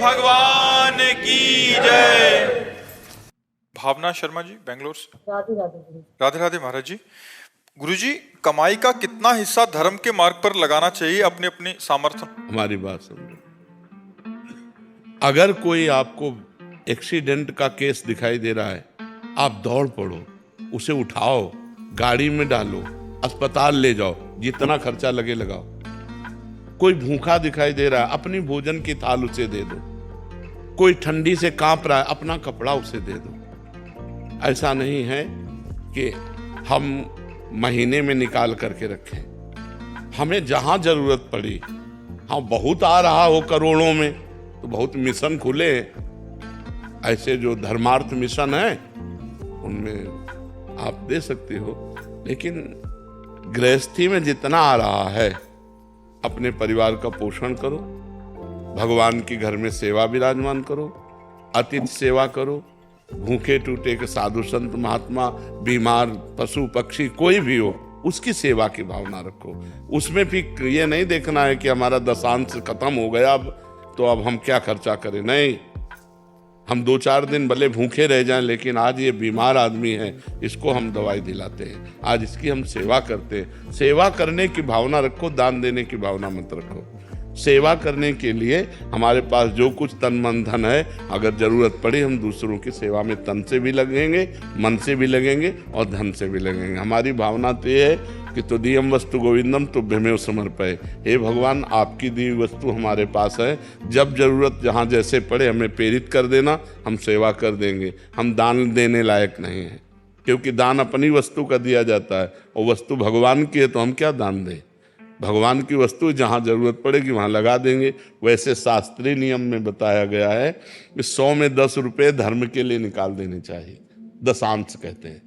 भगवान की जय। भावना शर्मा जी बेंगलोर से। राधे राधे गुरु। राधे राधे महाराज जी। गुरुजी, कमाई का कितना हिस्सा धर्म के मार्ग पर लगाना चाहिए अपने अपने सामर्थ्य? हमारी बात समझो, अगर कोई आपको एक्सीडेंट का केस दिखाई दे रहा है, आप दौड़ पड़ो, उसे उठाओ, गाड़ी में डालो, अस्पताल ले जाओ, जितना खर्चा लगे लगाओ। कोई भूखा दिखाई दे रहा है, अपनी भोजन की थाल उसे दे दो। कोई ठंडी से कांप रहा है, अपना कपड़ा उसे दे दो। ऐसा नहीं है कि हम महीने में निकाल करके रखें। हमें जहां जरूरत पड़ी, हाँ बहुत आ रहा हो करोड़ों में तो बहुत मिशन खुले, ऐसे जो धर्मार्थ मिशन है उनमें आप दे सकते हो। लेकिन गृहस्थी में जितना आ रहा है, अपने परिवार का पोषण करो, भगवान की घर में सेवा विराजमान करो, अतिथि सेवा करो, भूखे टूटे के साधु संत महात्मा, बीमार पशु पक्षी कोई भी हो, उसकी सेवा की भावना रखो। उसमें भी ये नहीं देखना है कि हमारा दशांश खत्म हो गया अब हम क्या खर्चा करें। नहीं, हम 2-4 दिन भले भूखे रह जाएं, लेकिन आज ये बीमार आदमी है, इसको हम दवाई दिलाते हैं, आज इसकी हम सेवा करते हैं। सेवा करने की भावना रखो, दान देने की भावना मत रखो। सेवा करने के लिए हमारे पास जो कुछ तन मन धन है, अगर जरूरत पड़ी हम दूसरों की सेवा में तन से भी लगेंगे, मन से भी लगेंगे और धन से भी लगेंगे। हमारी भावना तो ये है कि तुदीयम वस्तु गोविंदम तुभ्यमेव समर्पये। हे भगवान, आपकी दी हुई वस्तु हमारे पास है, जब जरूरत जहाँ जैसे पड़े हमें प्रेरित कर देना, हम सेवा कर देंगे। हम दान देने लायक नहीं हैं, क्योंकि दान अपनी वस्तु का दिया जाता है और वस्तु भगवान की है, तो हम क्या दान दें। भगवान की वस्तु जहाँ जरूरत पड़ेगी वहाँ लगा देंगे। वैसे शास्त्रीय नियम में बताया गया है कि 100 में 10 रुपये धर्म के लिए निकाल देने चाहिए, दशांश कहते हैं।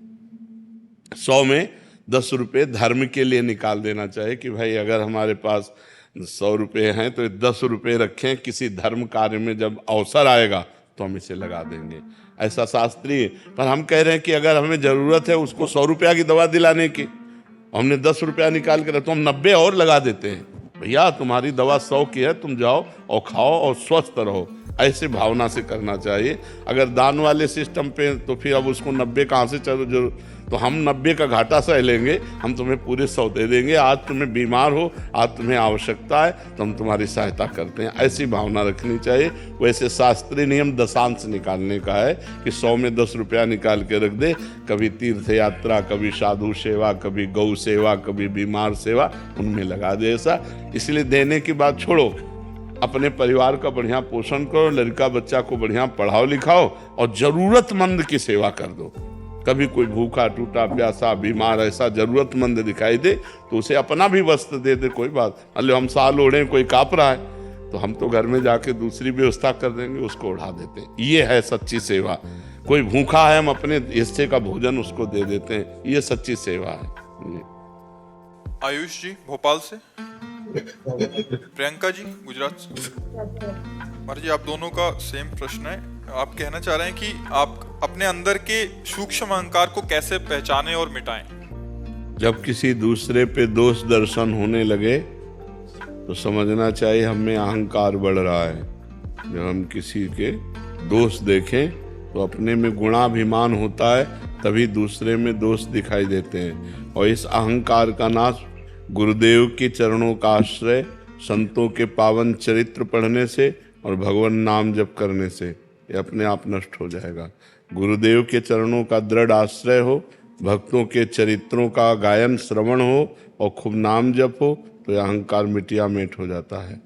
100 में 10 रुपये धर्म के लिए निकाल देना चाहिए कि भाई अगर हमारे पास 100 रुपये हैं तो 10 रुपये रखें, किसी धर्म कार्य में जब अवसर आएगा तो हम इसे लगा देंगे। ऐसा शास्त्रीय। पर हम कह रहे हैं कि अगर हमें ज़रूरत है उसको 100 रुपया की दवा दिलाने की, हमने 10 रुपया निकाल कर तो हम 90 और लगा देते हैं। भैया तुम्हारी दवा 100 की है, तुम जाओ और खाओ और स्वस्थ रहो। ऐसे भावना से करना चाहिए। अगर दान वाले सिस्टम पे तो फिर अब उसको 90 कहाँ से चलो, जो तो हम 90 का घाटा सह लेंगे, हम तुम्हें पूरे 100 दे देंगे। आज तुम्हें बीमार हो, आज तुम्हें आवश्यकता है तो हम तुम्हारी सहायता करते हैं। ऐसी भावना रखनी चाहिए। वैसे शास्त्रीय नियम दशांश निकालने का है कि 100 में 10 रुपया निकाल के रख दे। कभी तीर्थ यात्रा, कभी साधु सेवा, कभी गौ सेवा, कभी बीमार सेवा, उनमें लगा दे ऐसा। इसलिए देने की बात छोड़ो, अपने परिवार का बढ़िया पोषण करो, लड़का बच्चा को बढ़िया पढ़ाओ लिखाओ और जरूरतमंद की सेवा कर दो। कभी कोई भूखा टूटा प्यासा बीमार ऐसा जरूरतमंद दिखाई दे तो उसे अपना भी वस्त्र दे दे, कोई बात। अरे हम साल ओढ़े, कोई काँप रहा है तो हम तो घर में जाके दूसरी व्यवस्था कर देंगे, उसको उड़ा देते हैं। ये है सच्ची सेवा। कोई भूखा है, हम अपने हिस्से का भोजन उसको दे देते हैं, ये सच्ची सेवा है। आयुष जी भोपाल से। प्रियंका जी गुजरात से। महाराज जी, आप दोनों का सेम प्रश्न है। आप कहना चाह रहे हैं कि आप अपने अंदर के सूक्ष्म अहंकार को कैसे पहचानें और मिटाएं? जब किसी दूसरे पे दोष दर्शन होने लगे तो समझना चाहिए हमें अहंकार बढ़ रहा है। जब हम किसी के दोष देखें तो अपने में गुणाभिमान होता है, तभी दूसरे में दोष दिखाई देते हैं। और इस अहंकार का नाश गुरुदेव के चरणों का आश्रय, संतों के पावन चरित्र पढ़ने से और भगवान नाम जप करने से ये अपने आप नष्ट हो जाएगा। गुरुदेव के चरणों का दृढ़ आश्रय हो, भक्तों के चरित्रों का गायन श्रवण हो और खूब नाम जप हो तो यह अहंकार मिटिया मेट हो जाता है।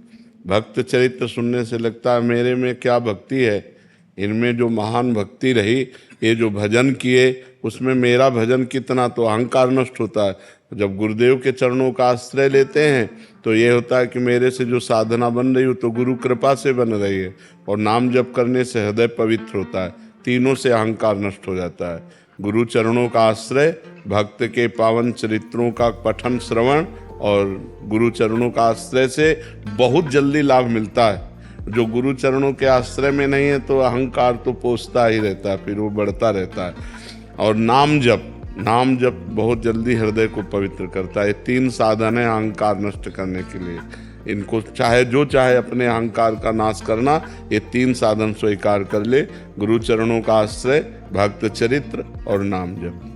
भक्त चरित्र सुनने से लगता है मेरे में क्या भक्ति है, इनमें जो महान भक्ति रही, ये जो भजन किए उसमें मेरा भजन कितना, तो अहंकार नष्ट होता है। जब गुरुदेव के चरणों का आश्रय लेते हैं तो ये होता है कि मेरे से जो साधना बन रही हो तो गुरु कृपा से बन रही है, और नाम जप करने से हृदय पवित्र होता है। तीनों से अहंकार नष्ट हो जाता है। गुरु चरणों का आश्रय, भक्त के पावन चरित्रों का पठन श्रवण और गुरु चरणों का आश्रय से बहुत जल्दी लाभ मिलता है। जो गुरु चरणों के आश्रय में नहीं है तो अहंकार तो पोसता ही रहता है, फिर वो बढ़ता रहता है। और नाम जप बहुत जल्दी हृदय को पवित्र करता है। 3 साधन है अहंकार नष्ट करने के लिए। इनको चाहे जो चाहे अपने अहंकार का नाश करना, ये 3 साधन स्वीकार कर ले। गुरु चरणों का आश्रय, भक्त चरित्र और नाम जप।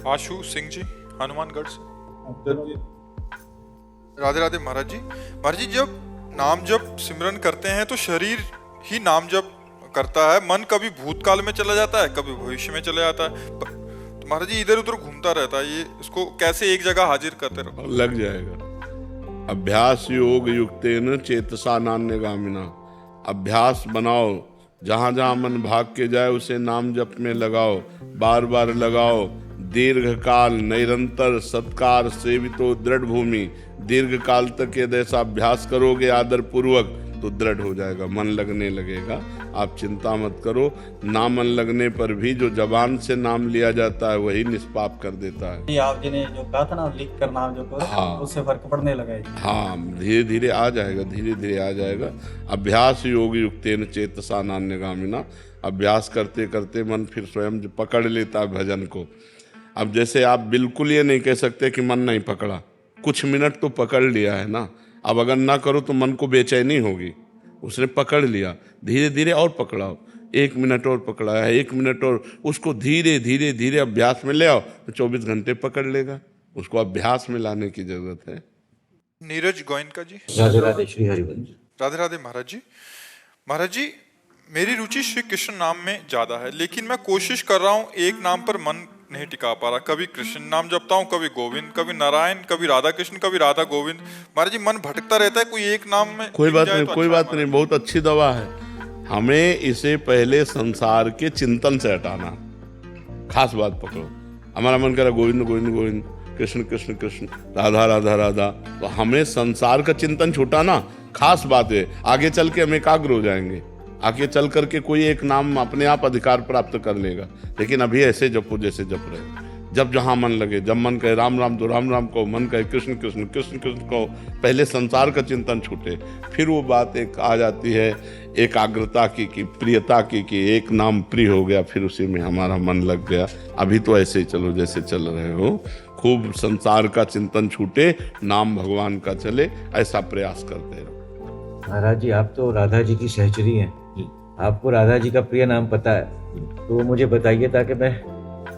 आशु सिंह जी हनुमानगढ़ से। राधे राधे महाराज जी। महाराज जी, जब नाम जप सिमरन करते हैं तो शरीर ही नाम जप करता है, मन कभी भूतकाल में चला जाता है, कभी भविष्य में चला जाता है, तो महाराज जी इधर उधर घूमता रहता है, ये इसको कैसे एक जगह हाजिर करते रहो? लग जाएगा। अभ्यास योग युक्तेन चेतसा नान्यगामिना। अभ्यास बनाओ, जहां जहां मन भाग के जाए उसे नाम जप में लगाओ, बार बार लगाओ। दीर्घ काल निरंतर सत्कार सेवितो दृढ़ भूमि। दीर्घ काल तक यदि ऐसा अभ्यास करोगे आदर पूर्वक तो दृढ़ हो जाएगा, मन लगने लगेगा। आप चिंता मत करो। ना मन लगने पर भी जो जबान से नाम लिया जाता है वही निष्पाप कर देता है। आप जिन्हें जो कहा था ना लिख कर नाम जो करो, हाँ, उससे फर्क पड़ने लगा है। हाँ, धीरे धीरे आ जाएगा, धीरे धीरे आ जाएगा। अभ्यास योग युक्तेन चेतसा नान्यगामिना। अभ्यास करते करते मन फिर स्वयं पकड़ लेता है भजन को। अब जैसे आप बिल्कुल ये नहीं कह सकते कि मन नहीं पकड़ा, कुछ मिनट तो पकड़ लिया है ना। अब अगर ना करो तो मन को बेचैनी होगी। उसने पकड़ लिया, धीरे धीरे और पकड़ाओ, 1 मिनट और पकड़ा है, 1 मिनट और, उसको धीरे धीरे धीरे अभ्यास में ले आओ तो 24 घंटे पकड़ लेगा। उसको अभ्यास में लाने की जरूरत है। नीरज गोयनका जी। राधे राधे श्री हरिवंश। राधे राधे महाराज जी। महाराज जी, मेरी रुचि श्री कृष्ण नाम में ज्यादा है, लेकिन मैं कोशिश कर रहा हूँ एक नाम पर मन नहीं टिका पा रहा। कभी कृष्ण नाम जपता हूँ, कभी गोविंद, कभी नारायण, कभी राधा कृष्ण, कभी राधा गोविंद। महाराज जी, मन भटकता रहता है, कोई एक नाम में कोई बात नहीं, तो कोई अच्छा बात नहीं, बहुत अच्छी दवा है। हमें इसे पहले संसार के चिंतन से हटाना। खास बात पकड़ो, हमारा मन करा गोविंद गोविंद गोविंद, कृष्ण कृष्ण कृष्ण, राधा राधा राधा, तो हमें संसार का चिंतन छुटाना खास बात है। आगे चल के हम एकाग्र हो जाएंगे, आगे चल करके कोई एक नाम अपने आप अधिकार प्राप्त कर लेगा। लेकिन अभी ऐसे जपो जैसे जप रहे। जब जहां मन लगे, जब मन कहे राम राम तो राम राम को, मन कहे कृष्ण कृष्ण कृष्ण कृष्ण को, पहले संसार का चिंतन छूटे। फिर वो बात एक आ जाती है एकाग्रता की प्रियता की, कि एक नाम प्रिय हो गया, फिर उसी में हमारा मन लग गया। अभी तो ऐसे ही चलो जैसे चल रहे हो, खूब संसार का चिंतन छूटे, नाम भगवान का चले, ऐसा प्रयास करते रहो। महाराज जी, आप तो राधा जी की सहचरी हैं, आपको राधा जी का प्रिय नाम पता है, तो वो मुझे बताइए ताकि मैं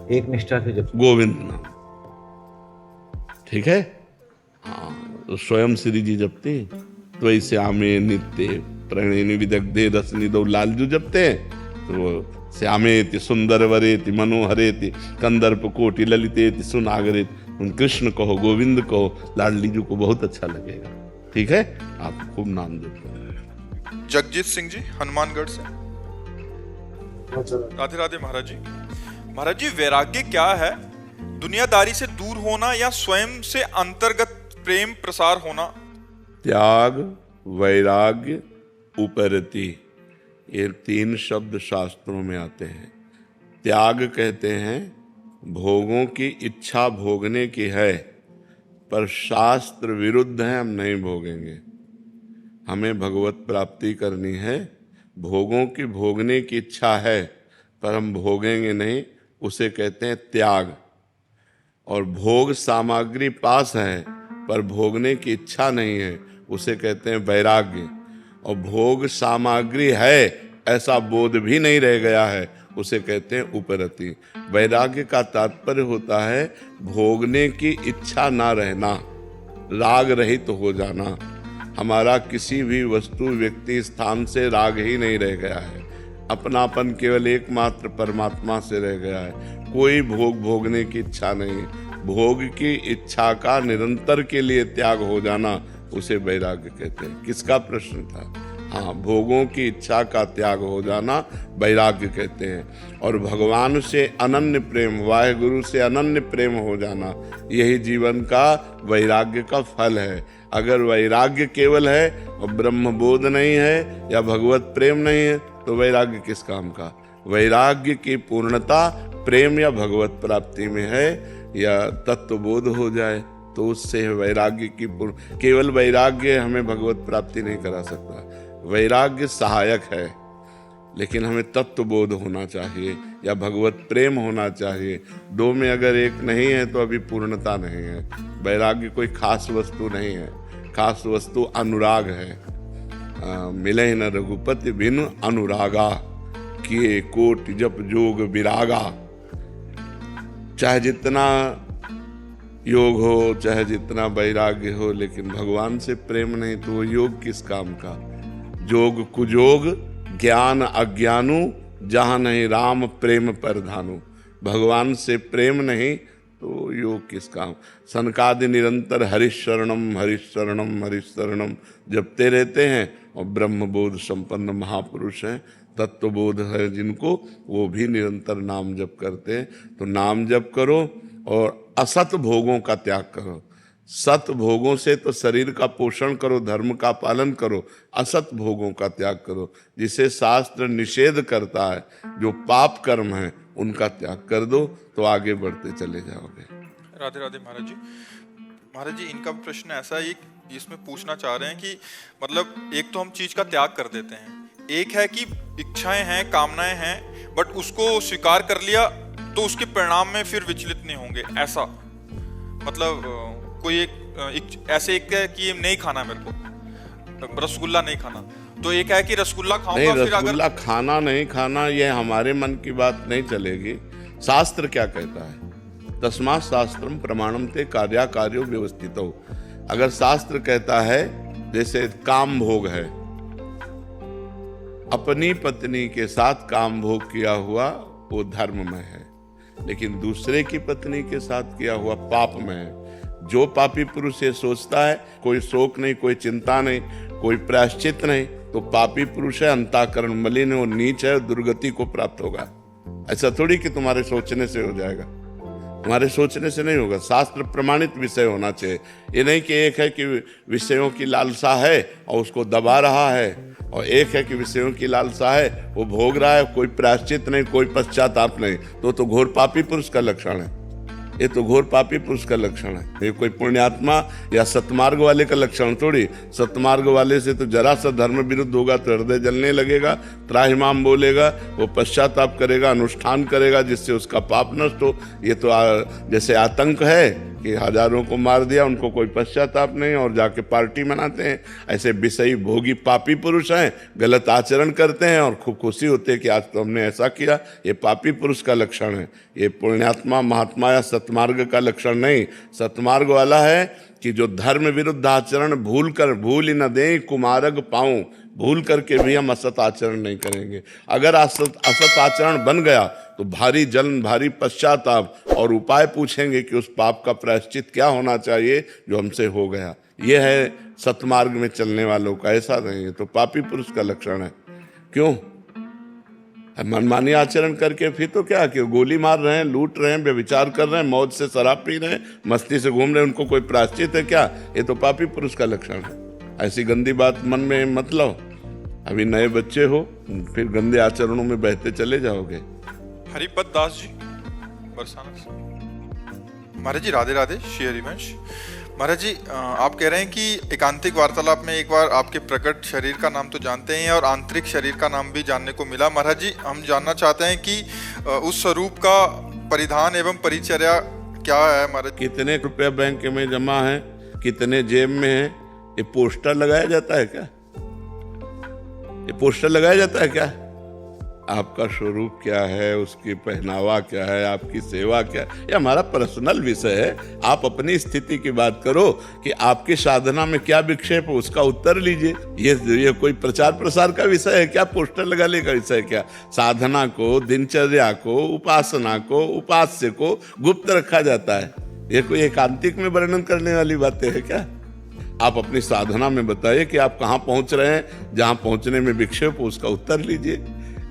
एक निष्ठा से जप। गोविंद नाम, ठीक है? हाँ, तो स्वयं श्री जी जपते, तो ऐसे आमे नित्य प्रणयनि विदग्धे रस निधौ लालजू जपते हैं। तो श्यामेति सुंदर वरेति मनोहरेति कंदर्प कोटि ललितेति सुनागरेति। कृष्ण कहो, गोविंद कहो, लाडली जी को बहुत अच्छा लगेगा। ठीक है, आप खूब नाम जपते हैं। जगजीत सिंह जी हनुमानगढ़ से। राधे राधे महाराज जी। महाराज जी, वैराग्य क्या है? दुनियादारी से दूर होना या स्वयं से अंतर्गत प्रेम प्रसार होना? त्याग, वैराग्य, उपरति, ये 3 शब्द शास्त्रों में आते हैं। त्याग कहते हैं भोगों की इच्छा भोगने की है, पर शास्त्र विरुद्ध है, हम नहीं भोगेंगे। हमें भगवत प्राप्ति करनी है, भोगों की भोगने की इच्छा है पर हम भोगेंगे नहीं, उसे कहते हैं त्याग। और भोग सामग्री पास है पर भोगने की इच्छा नहीं है, उसे कहते हैं वैराग्य। और भोग सामग्री है ऐसा बोध भी नहीं रह गया है, उसे कहते हैं उपरति। वैराग्य का तात्पर्य होता है भोगने की इच्छा ना रहना, राग रहित तो हो जाना। हमारा किसी भी वस्तु व्यक्ति स्थान से राग ही नहीं रह गया है, अपनापन केवल एकमात्र परमात्मा से रह गया है। कोई भोग भोगने की इच्छा नहीं, भोग की इच्छा का निरंतर के लिए त्याग हो जाना, उसे वैराग्य कहते हैं। किसका प्रश्न था? हाँ, भोगों की इच्छा का त्याग हो जाना वैराग्य कहते हैं। और भगवान से अनन्य प्रेम, वाहेगुरु से अनन्य प्रेम हो जाना, यही जीवन का वैराग्य का फल है। अगर वैराग्य केवल है और ब्रह्मबोध नहीं है या भगवत प्रेम नहीं है तो वैराग्य किस काम का? वैराग्य की पूर्णता प्रेम या भगवत प्राप्ति में है, या तत्वबोध हो जाए तो उससे वैराग्य की केवल वैराग्य हमें भगवत प्राप्ति नहीं करा सकता। वैराग्य सहायक है, लेकिन हमें तत्व बोध होना चाहिए या भगवत प्रेम होना चाहिए। दो में अगर एक नहीं है तो अभी पूर्णता नहीं है। वैराग्य कोई खास वस्तु नहीं है, खास वस्तु अनुराग है। मिले न रघुपति बिनु अनुरागा, किए कोट जप जोग विरागा। चाहे जितना योग हो, चाहे जितना वैराग्य हो, लेकिन भगवान से प्रेम नहीं तो वो योग किस काम का। जोग कुजोग ज्ञान अज्ञानु, जहाँ नहीं राम प्रेम परधानु। भगवान से प्रेम नहीं तो योग किस काम। सनकादि निरंतर हरिशरणम हरिशरणम हरिशरणम जपते रहते हैं और ब्रह्मबोध संपन्न महापुरुष हैं, तत्वबोध है जिनको, वो भी निरंतर नाम जप करते हैं। तो नाम जप करो और असत भोगों का त्याग करो। सत भोगों से तो शरीर का पोषण करो, धर्म का पालन करो, असत भोगों का त्याग करो। जिसे शास्त्र निषेध करता है, जो पाप कर्म है, उनका त्याग कर दो तो आगे बढ़ते चले जाओगे। राधे राधे महाराज जी। महाराज जी, इनका प्रश्न ऐसा है, इसमें पूछना चाह रहे हैं कि मतलब एक तो हम चीज का त्याग कर देते हैं, एक है कि इच्छाएं हैं, कामनाएं हैं, बट उसको स्वीकार कर लिया तो उसके परिणाम में फिर विचलित नहीं होंगे, ऐसा मतलब कोई एक ऐसे एक है कि नहीं खाना मेरे को, रसगुल्ला नहीं खाना, तो एक है कि रसगुल्ला खाऊंगा। नहीं, फिर रसगुल्ला अगर खाना नहीं खाना ये हमारे मन की बात नहीं चलेगी। शास्त्र क्या कहता है, तस्मात् शास्त्रम प्रमाणम ते कार्या कार्यो व्यवस्थितो। अगर शास्त्र कहता है, जैसे काम भोग है, अपनी पत्नी के साथ काम भोग किया हुआ वो धर्म में है, लेकिन दूसरे की पत्नी के साथ किया हुआ पाप में है। जो पापी पुरुष ये सोचता है कोई शोक नहीं, कोई चिंता नहीं, कोई प्रायश्चित नहीं, तो पापी पुरुष है, अंतःकरण मलिन है, वो नीच है, दुर्गति को प्राप्त होगा। ऐसा थोड़ी कि तुम्हारे सोचने से हो जाएगा, तुम्हारे सोचने से नहीं होगा। शास्त्र प्रमाणित विषय होना चाहिए। ये नहीं कि एक है कि विषयों की लालसा है और उसको दबा रहा है, और एक है कि विषयों की लालसा है वो भोग रहा है, कोई प्रायश्चित नहीं, कोई पश्चाताप नहीं, तो घोर पापी पुरुष का लक्षण है। ये तो घोर पापी पुरुष का लक्षण है। ये कोई पुण्यात्मा या सतमार्ग वाले का लक्षण थोड़ी। सतमार्ग वाले से तो जरा सा धर्म विरुद्ध होगा तो हृदय जलने लगेगा, त्राहिमाम बोलेगा, वो पश्चाताप करेगा, अनुष्ठान करेगा जिससे उसका पाप नष्ट हो। ये तो जैसे आतंक है कि हजारों को मार दिया, उनको कोई पश्चाताप नहीं और जाके पार्टी मनाते हैं। ऐसे विषयी भोगी पापी पुरुष हैं, गलत आचरण करते हैं और खूब खुशी होते हैं कि आज तो हमने ऐसा किया। ये पापी पुरुष का लक्षण है, ये पुण्यात्मा महात्मा या सतमार्ग का लक्षण नहीं। सतमार्ग वाला है कि जो धर्म विरुद्ध आचरण भूल ही न दें कुमारग पाऊं, भूल करके भी हम असत आचरण नहीं करेंगे। अगर असत आचरण बन गया तो भारी जलन, भारी पश्चाताप और उपाय पूछेंगे कि उस पाप का प्रायश्चित क्या होना चाहिए जो हमसे हो गया। यह है सतमार्ग में चलने वालों का, ऐसा नहीं है। तो पापी पुरुष का लक्षण है। क्यों? मनमानी आचरण करके फिर तो क्या कि गोली मार रहे हैं, लूट रहे हैं, व्यभिचार कर रहे हैं, मौज से शराब पी रहे हैं, मस्ती से घूम रहे हैं, उनको कोई प्रायश्चित है क्या? ये तो पापी पुरुष का लक्षण है। ऐसी गंदी बात मन में मत लो। अभी नए बच्चे हो, फिर गंदे आचरणों में बहते चले जाओगे। हरिपत दास जी बरसाना से। महाराज जी राधे राधे। श्री हरिवंश। महाराज जी, आप कह रहे हैं कि एकांतिक वार्तालाप में एक बार आपके प्रकट शरीर का नाम तो जानते हैं और आंतरिक शरीर का नाम भी जानने को मिला। महाराज जी, हम जानना चाहते हैं कि उस स्वरूप का परिधान एवं परिचर्या क्या है महाराज? कितने रुपया बैंक में जमा है, कितने जेब में है, ये पोस्टर लगाया जाता है क्या? ये पोस्टर लगाया जाता है क्या? आपका स्वरूप क्या है, उसकी पहनावा क्या है, आपकी सेवा क्या है, ये हमारा पर्सनल विषय है। आप अपनी स्थिति की बात करो कि आपकी साधना में क्या विक्षेप है, उसका उत्तर लीजिए। ये कोई प्रचार प्रसार का विषय है क्या? पोस्टर लगाने का विषय क्या? साधना को, दिनचर्या को, उपासना को, उपास्य को गुप्त रखा जाता है। ये कोई एकांतिक में वर्णन करने वाली बातें है क्या? आप अपनी साधना में बताइए कि आप कहाँ पहुंच रहे हैं, जहां पहुंचने में विक्षेप हो उसका उत्तर लीजिए।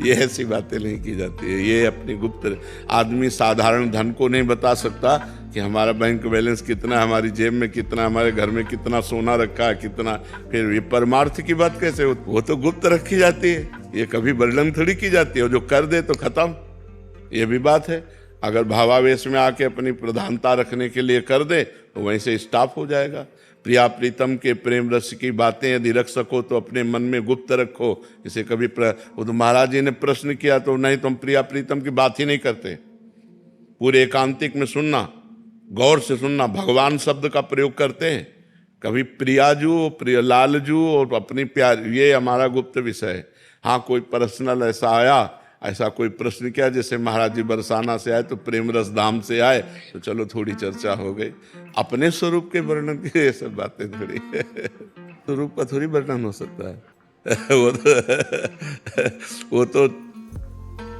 ये ऐसी बातें नहीं की जाती है। ये अपनी गुप्त, आदमी साधारण धन को नहीं बता सकता कि हमारा बैंक बैलेंस कितना है, हमारी जेब में कितना, हमारे घर में कितना सोना रखा है, कितना। फिर ये परमार्थ की बात कैसे हो? वो तो गुप्त रखी जाती है, ये कभी वर्णन थोड़ी की जाती है। जो कर दे तो खत्म, ये भी बात है। अगर भावावेश में आके अपनी प्रधानता रखने के लिए कर दे तो वहीं से स्टॉप हो जाएगा। प्रिया प्रीतम के प्रेम रस की बातें यदि रख सको तो अपने मन में गुप्त रखो। इसे कभी वो तो महाराज जी ने प्रश्न किया तो नहीं, तुम प्रिया प्रीतम की बात ही नहीं करते। पूरे एकांतिक में सुनना, गौर से सुनना, भगवान शब्द का प्रयोग करते हैं। कभी प्रियाजू, प्रिय लालजू और अपनी प्यार, ये हमारा गुप्त विषय है। हाँ, कोई पर्सनल ऐसा आया, ऐसा कोई प्रश्न किया, जैसे महाराज जी बरसाना से आए तो प्रेम रस धाम से आए, तो चलो थोड़ी चर्चा हो गई। अपने स्वरूप के वर्णन की ये सब बातें थोड़ी स्वरूप का थोड़ी वर्णन हो सकता है।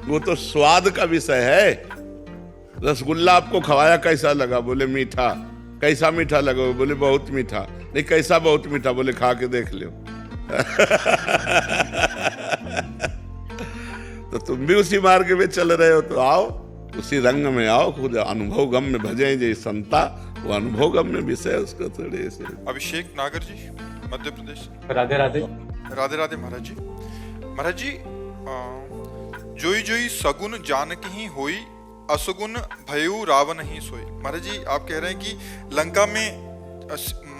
वो तो स्वाद का विषय है। रसगुल्ला आपको खवाया, कैसा लगा? बोले मीठा। कैसा मीठा लगा? बोले बहुत मीठा। नहीं, कैसा बहुत मीठा? बोले खा के देख लो। तो तुम भी उसी मार्ग में चल रहे हो, तो आओ उसी रंग में आओ, खुद अनुभव गम में भजे जे संता, वो अनुभव गम में विषय उसको थोड़े से। अभिषेक नागर जी, मध्य प्रदेश। राधे राधे। राधे राधे महाराज जी। महाराज जी, जोई जोई सगुन जानकी ही होई, असगुन भयु रावण ही सोई। महाराज जी, आप कह रहे हैं कि लंका में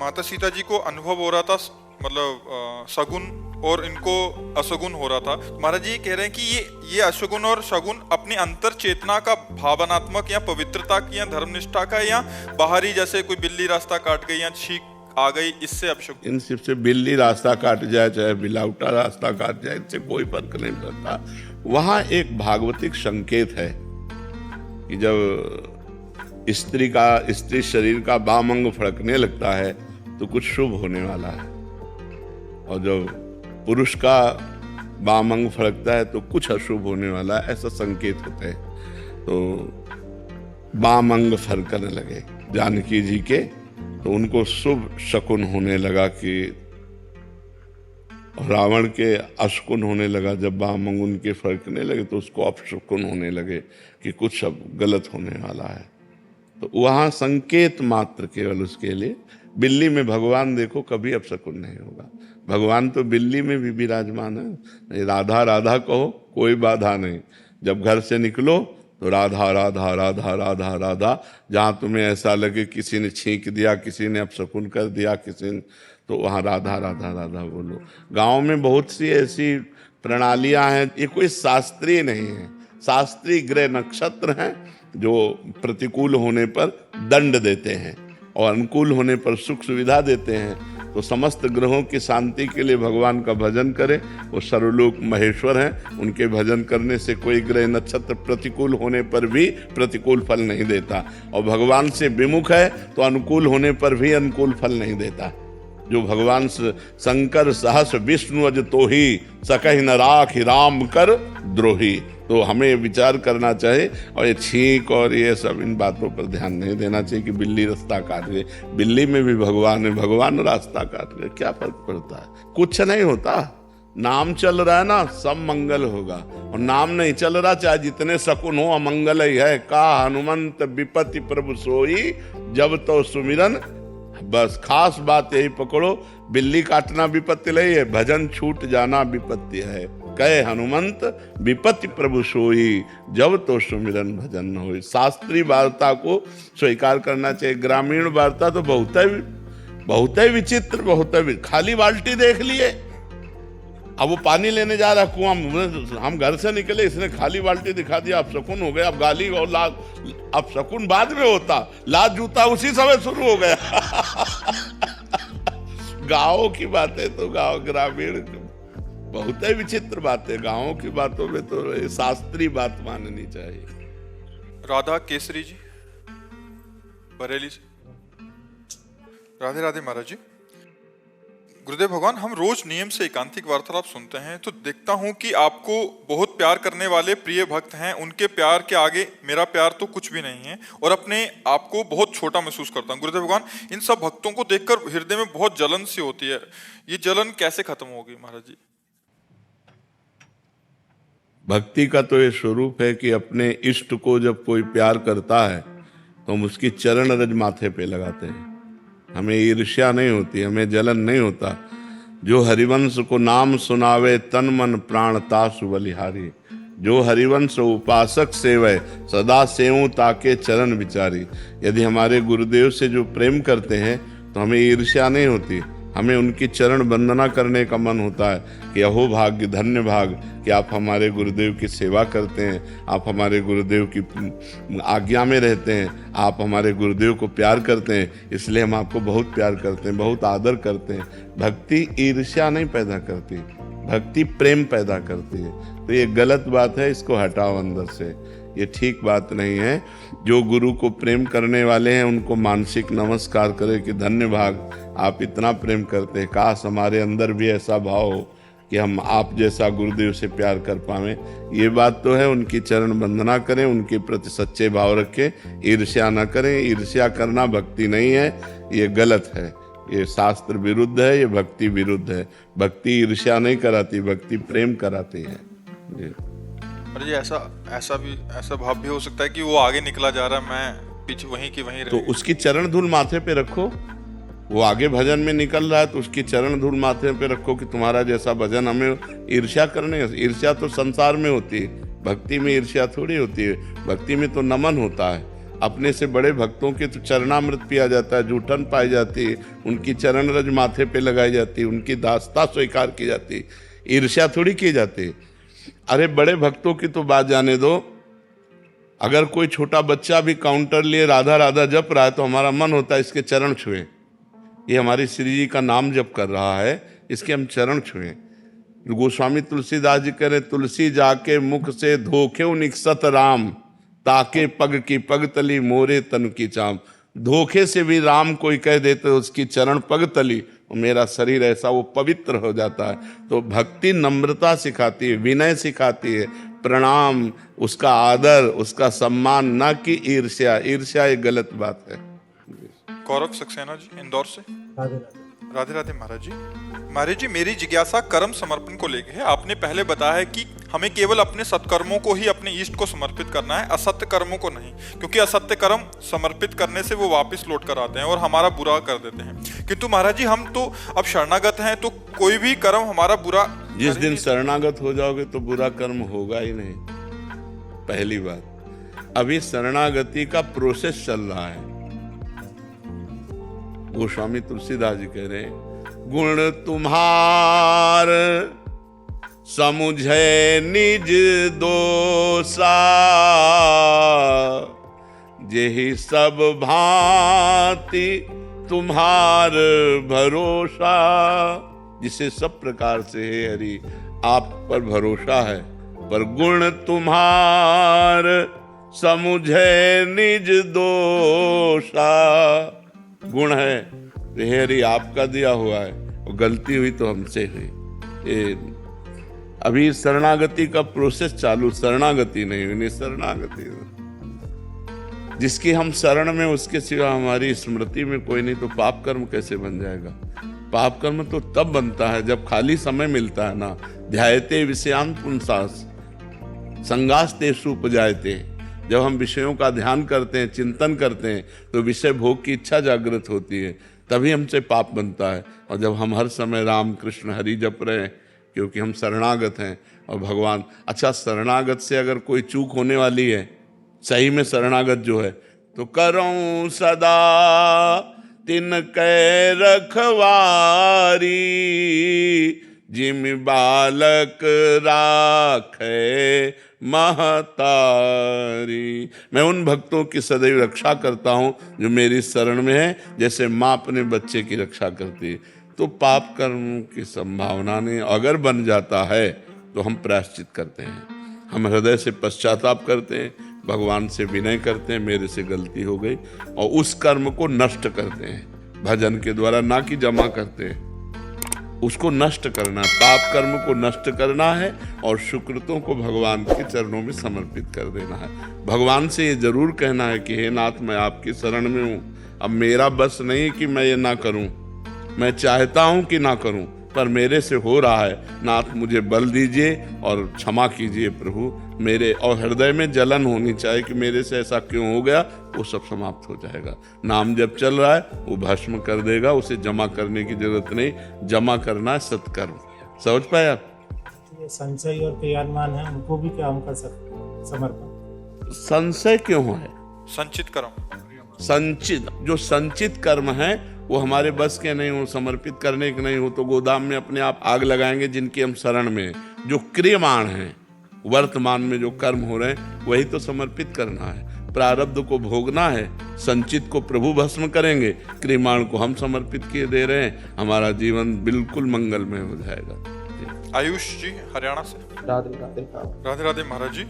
माता सीता जी को अनुभव हो रहा था, मतलब सगुन, और इनको असगुन हो रहा था। महाराज जी कह रहे हैं कि ये अशगुन और शगुन अपनी अंतर चेतना का भावनात्मक या पवित्रता की या धर्मनिष्ठा का, या बाहरी, जैसे कोई बिल्ली रास्ता काट गई या छींक आ गई, इससे अपशगुन। इन सबसे बिल्ली रास्ता काट जाए चाहे बिलाउटा रास्ता काट जाए, इससे कोई फर्क नहीं पड़ता। वहां एक भागवतिक संकेत है कि जब स्त्री शरीर का बाम अंग फड़कने लगता है तो कुछ शुभ होने वाला है, और जब पुरुष का बाम अंग फड़कता है तो कुछ अशुभ होने वाला है, ऐसा संकेत होते हैं। तो बाम अंग फड़कने लगे जानकी जी के, तो उनको शुभ शकुन होने लगा कि रावण के अशकुन होने लगा। जब बाम अंग उनके फड़कने लगे तो उसको अपशकुन होने लगे कि कुछ अब गलत होने वाला है। तो वहाँ संकेत मात्र केवल उसके लिए। बिल्ली में भगवान देखो कभी अपशकुन नहीं होगा। भगवान तो बिल्ली में भी विराजमान है। राधा राधा कहो, कोई बाधा नहीं। जब घर से निकलो तो राधा राधा राधा राधा राधा। जहाँ तुम्हें ऐसा लगे किसी ने छींक दिया, किसी ने अपशकुन कर दिया, किसी ने, तो वहाँ राधा राधा राधा बोलो। गांव में बहुत सी ऐसी प्रणालियां हैं, ये कोई शास्त्रीय नहीं है। शास्त्रीय ग्रह नक्षत्र हैं जो प्रतिकूल होने पर दंड देते हैं और अनुकूल होने पर सुख सुविधा देते हैं। तो समस्त ग्रहों की शांति के लिए भगवान का भजन करें। वो सर्वलोक महेश्वर हैं, उनके भजन करने से कोई ग्रह नक्षत्र प्रतिकूल होने पर भी प्रतिकूल फल नहीं देता, और भगवान से विमुख है तो अनुकूल होने पर भी अनुकूल फल नहीं देता। जो भगवान शंकर सहस विष्णु अज तो ही सकहि न राख राम कर द्रोही। तो हमें विचार करना चाहिए, और ये छींक और ये सब इन बातों पर ध्यान नहीं देना चाहिए कि बिल्ली रास्ता काट गई। बिल्ली में भी भगवान है, भगवान रास्ता काट गए, क्या फर्क पड़ता है? कुछ नहीं होता। नाम चल रहा है ना, सब मंगल होगा। और नाम नहीं चल रहा, चाहे जितने शकुन हो, अमंगल ही है। का हनुमंत विपत्ति प्रभु सोई, जब तो सुमिरन। बस खास बात यही पकड़ो, बिल्ली काटना विपत्ति नहीं है, भजन छूट जाना विपत्ति है। कहे हनुमंत विपत्ति प्रभु सोई, जब तो सुमिरन भजन होई। शास्त्रीय वार्ता को स्वीकार करना चाहिए। ग्रामीण वार्ता तो बहुत ही विचित्र, बहुत ही खाली बाल्टी देख लिए, अब वो पानी लेने जा रहा कुआं में, हम घर से निकले, इसने खाली बाल्टी दिखा दिया, अब शकुन हो गया। अब गाली और लाज, अब शकुन बाद में होता, लाज जूता उसी समय शुरू हो गया। गाँव की बातें तो गाँव, ग्रामीण बहुत ही विचित्र बातें। गाँव की बातों में तो शास्त्रीय बात माननी चाहिए। राधा केसरी जी, बरेली से। राधे राधे महाराज जी। गुरुदेव भगवान, हम रोज नियम से एकांतिक वार्तालाप सुनते हैं, तो देखता हूं कि आपको बहुत प्यार करने वाले प्रिय भक्त हैं, उनके प्यार के आगे मेरा प्यार तो कुछ भी नहीं है, और अपने आप को बहुत छोटा महसूस करता हूं। गुरुदेव भगवान, इन सब भक्तों को देखकर हृदय में बहुत जलन सी होती है, ये जलन कैसे खत्म होगी महाराज जी? भक्ति का तो ये स्वरूप है कि अपने इष्ट को जब कोई प्यार करता है तो हम उसकी चरण रज माथे पे लगाते हैं। हमें ईर्ष्या नहीं होती, हमें जलन नहीं होता। जो हरिवंश को नाम सुनावे, तन मन प्राण तासु बलिहारी। जो हरिवंश उपासक सेवै, सदा सेवूं ताके चरण विचारी। यदि हमारे गुरुदेव से जो प्रेम करते हैं तो हमें ईर्ष्या नहीं होती, हमें उनकी चरण वंदना करने का मन होता है कि अहो भाग्य, धन्य भाग कि आप हमारे गुरुदेव की सेवा करते हैं, आप हमारे गुरुदेव की आज्ञा में रहते हैं, आप हमारे गुरुदेव को प्यार करते हैं, इसलिए हम आपको बहुत प्यार करते हैं, बहुत आदर करते हैं। भक्ति ईर्ष्या नहीं पैदा करती, भक्ति प्रेम पैदा करती है। तो ये गलत बात है, इसको हटाओ अंदर से, ये ठीक बात नहीं है। जो गुरु को प्रेम करने वाले हैं उनको मानसिक नमस्कार करें कि धन्य भाग, आप इतना प्रेम करते हैं, काश हमारे अंदर भी ऐसा भाव हो कि हम आप जैसा गुरुदेव से प्यार कर पाएं। ये बात तो है, उनकी चरण वंदना करें, उनके प्रति सच्चे भाव रखें, ईर्ष्या न करें। ईर्ष्या करना भक्ति नहीं है, ये गलत है, ये शास्त्र विरुद्ध है, ये भक्ति विरुद्ध है। भक्ति ईर्ष्या नहीं कराती, भक्ति प्रेम कराती है जी। पर जी ऐसा भाव भी हो सकता है कि वो आगे निकला जा रहा है, मैं पीछे वहीं की वहीं तो उसकी चरण धूल माथे पे रखो। वो आगे भजन में निकल रहा है तो उसकी चरण धूल माथे पे रखो कि तुम्हारा जैसा भजन हमें ईर्ष्या करने। ईर्ष्या तो संसार में होती है, भक्ति में ईर्ष्या थोड़ी होती है। भक्ति में तो नमन होता है, अपने से बड़े भक्तों के तो चरणामृत पिया जाता है, जूठन पाई जाती है, उनकी चरण रज माथे पे लगाई जाती है, उनकी दास्ता स्वीकार की जाती है, ईर्ष्या थोड़ी की जाती है। अरे बड़े भक्तों की तो बात जाने दो, अगर कोई छोटा बच्चा भी काउंटर लिए राधा राधा जप रहा है तो हमारा मन होता है इसके चरण छुएं, ये हमारी श्री जी का नाम जप कर रहा है, इसके हम चरण छुएं। गोस्वामी तुलसीदास जी कह रहे, तुलसी जाके मुख से धोखे निकसत राम, ताके पग की पग तली मोरे तन की चाम। धोखे से भी राम कोई कह देते उसकी चरण पग तली, मेरा शरीर ऐसा वो पवित्र हो जाता है। तो भक्ति नम्रता सिखाती है, विनय सिखाती है, प्रणाम, उसका आदर, उसका सम्मान, ना कि ईर्ष्या। ईर्ष्या एक गलत बात है। गौरव सक्सेना जी इंदौर से। राधे राधे। राधे राधे महाराज जी। महाराज जी, मेरी जिज्ञासा कर्म समर्पण को लेकर है। आपने पहले बताया है कि हमें केवल अपने सत्कर्मों को ही अपने इष्ट को समर्पित करना है, असत्य कर्मों को नहीं, क्योंकि असत्य कर्म समर्पित करने से वो वापस लौट कर आते हैं और हमारा बुरा कर देते हैं। किंतु महाराज जी, हम तो अब शरणागत हैं, तो कोई भी कर्म हमारा बुरा, जिस दिन शरणागत हो जाओगे तो बुरा कर्म होगा ही नहीं। पहली बात, अभी शरणागति का प्रोसेस चल रहा है। गोस्वामी तुलसीदास जी कह रहे हैं, गुण तुम्हार समुझे निज दोषा, जेहि सब भांति तुम्हार भरोसा। जिसे सब प्रकार से है हरि आप पर भरोसा है, पर गुण तुम्हार समुझे निज दोषा। गुण है हे हरि आपका दिया हुआ है, और गलती हुई तो हमसे हुई। अभी शरणागति का प्रोसेस चालू, शरणागति नहीं हुई, शरणागति। जिसकी हम शरण में उसके सिवा हमारी स्मृति में कोई नहीं, तो पाप कर्म कैसे बन जाएगा? पाप कर्म तो तब बनता है जब खाली समय मिलता है ना। ध्यायते विषयान पुंसास संगास्तेषु उपजायते। जब हम विषयों का ध्यान करते हैं, चिंतन करते हैं, तो विषय भोग की इच्छा जागृत होती है, तभी हमसे पाप बनता है। और जब हम हर समय राम कृष्ण हरि जप रहे हैं, क्योंकि हम शरणागत हैं और भगवान। अच्छा, शरणागत से अगर कोई चूक होने वाली है, सही में शरणागत जो है, तो करऊं सदा तिनकै रखवारी, जिम बालक राखे महतारी। मैं उन भक्तों की सदैव रक्षा करता हूँ जो मेरी शरण में है, जैसे माँ अपने बच्चे की रक्षा करती है। तो पाप कर्म की संभावना नहीं, अगर बन जाता है तो हम प्रायश्चित करते हैं, हम हृदय से पश्चाताप करते हैं, भगवान से विनय करते हैं, मेरे से गलती हो गई, और उस कर्म को नष्ट करते हैं भजन के द्वारा, ना कि जमा करते हैं। उसको नष्ट करना, पाप कर्म को नष्ट करना है और सुकृतों को भगवान के चरणों में समर्पित कर देना है। भगवान से ये जरूर कहना है कि हे नाथ, मैं आपकी शरण में हूँ, अब मेरा बस नहीं कि मैं ये ना करूँ, मैं चाहता हूँ कि ना करूँ, पर मेरे से हो रहा है, नाथ मुझे बल दीजिए और क्षमा कीजिए प्रभु मेरे। और हृदय में जलन होनी चाहिए कि मेरे से ऐसा क्यों हो गया, वो सब समाप्त हो जाएगा। नाम जब चल रहा है वो भस्म कर देगा, उसे जमा करने की जरूरत नहीं, जमा करना है सत्कर्म। समझ पाए आप? ये संशय और क्रियान्वान है, उनको भी क्या हम कर सकते समर्पण? संशय क्यों है? संचित कर्म, संचित, जो संचित कर्म है वो हमारे बस के नहीं हो, समर्पित करने के नहीं हो, तो गोदाम में अपने आप आग लगाएंगे। जिनकी हम शरण में हैं, जो क्रियमाण हैं, वर्तमान में जो कर्म हो रहे हैं, वही तो समर्पित करना है। प्रारब्ध को भोगना है, संचित को प्रभु भस्म करेंगे, क्रियमाण को हम समर्पित किए दे रहे हैं। हमारा जीवन बिल्कुल मंगलमय हो जाएगा। आयुष जी हरियाणा से। राधे राधे। राधे राधे महाराज जी।